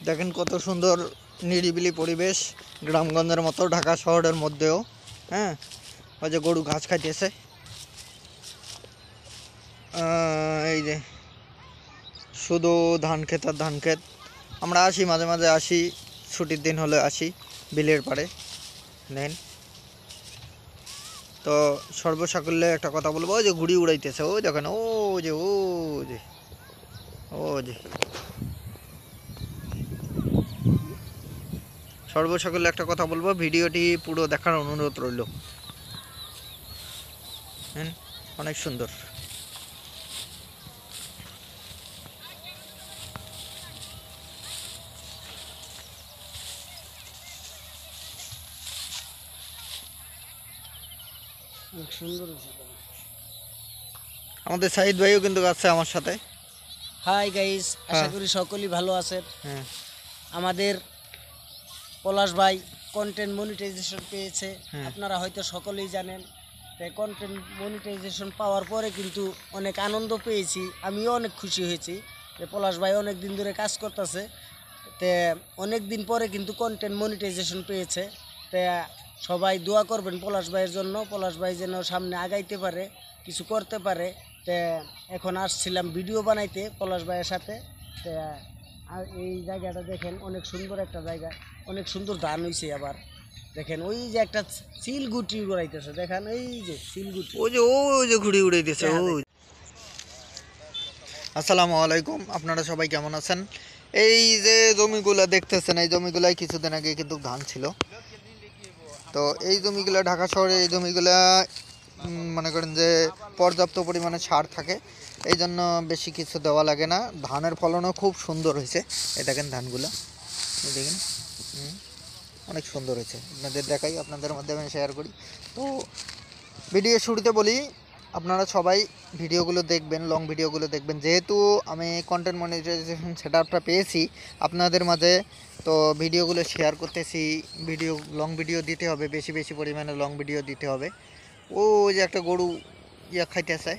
দেখেন কত সুন্দর নিরিবিলি পরিবেশ, গ্রামগঞ্জের মতো, ঢাকা শহরের মধ্যেও। হ্যাঁ, ওই যে গরু ঘাস খাইতেছে। এই যে শুধু ধান ক্ষেত আর ধান ক্ষেত। আমরা আসি, মাঝে মাঝে আসি, ছুটির দিন হলে আসি বিলের পাড়ে। দেন তো সর্বসাকুল্যে একটা কথা বলবো, ওই যে ঘুড়ি উড়াইতেছে, ওই দেখেন, ও যে ও যে ও যে সর্বসাকুল্যে একটা কথা বলবো, ভিডিওটি পুরো দেখার অনুরোধ রইল। হ্যাঁ, অনেক সুন্দর। আমাদের সাইদ ভাইও কিন্তু আছে আমার সাথে। হাই গাইস, আশা করি সকলেই ভালো আছেন। আমাদের পলাশ ভাই কন্টেন্ট মনিটাইজেশন পেয়েছে, আপনারা হয়তো সকলেই জানেন। তাই কন্টেন্ট মনিটাইজেশন পাওয়ার পরে কিন্তু অনেক আনন্দ পেয়েছি, আমিও অনেক খুশি হয়েছি যে পলাশ ভাই অনেক দিন ধরে কাজ করতেছে। তো অনেক দিন পরে কিন্তু কন্টেন্ট মনিটাইজেশন পেয়েছে। তো সবাই দোয়া করবেন পলাশ ভাইয়ের জন্য, পলাশ ভাই যেন সামনে আগাইতে পারে, কিছু করতে পারে। তো এখন আসছিলাম ভিডিও বানাইতে পলাশ ভাইয়ের সাথে। তো আর এই জায়গাটা দেখেন, অনেক সুন্দর একটা জায়গা, অনেক সুন্দর ধান হয়েছে। আবার দেখেন ওই যে একটা চিলগুটি উড়াইতেছে, দেখেন এই যে চিলগুটি, ওই যে ঘুড়ি উড়াইতেছে। আসসালামু আলাইকুম, আপনারা সবাই কেমন আছেন? এই যে জমিগুলা দেখতেছেন, এই জমিগুলাই কিছুদিন আগে কিন্তু ধান ছিল। তো এই জমিগুলা, ঢাকা শহরে এই জমিগুলা মনে করেন যে পর্যাপ্ত পরিমাণে সার থাকে, এই জন্য বেশি কিছু দেওয়া লাগে না। ধানের ফলনও খুব সুন্দর হয়েছে। এই দেখেন ধানগুলা, দেখেন অনেক সুন্দর হয়েছে। আপনাদের দেখাই, আপনাদের মাধ্যমে শেয়ার করি। তো ভিডিও শুরুতে বলি, আপনারা সবাই ভিডিওগুলো দেখবেন, লং ভিডিওগুলো দেখবেন। যেহেতু আমি কন্টেন্ট মনিটাইজেশন সেটআপটা পেয়েছি আপনাদের মাঝে, তো ভিডিওগুলো শেয়ার করতেছি। লং ভিডিও দিতে হবে, বেশি বেশি পরিমাণে লং ভিডিও দিতে হবে। ও যে একটা গরু খাইতেছে,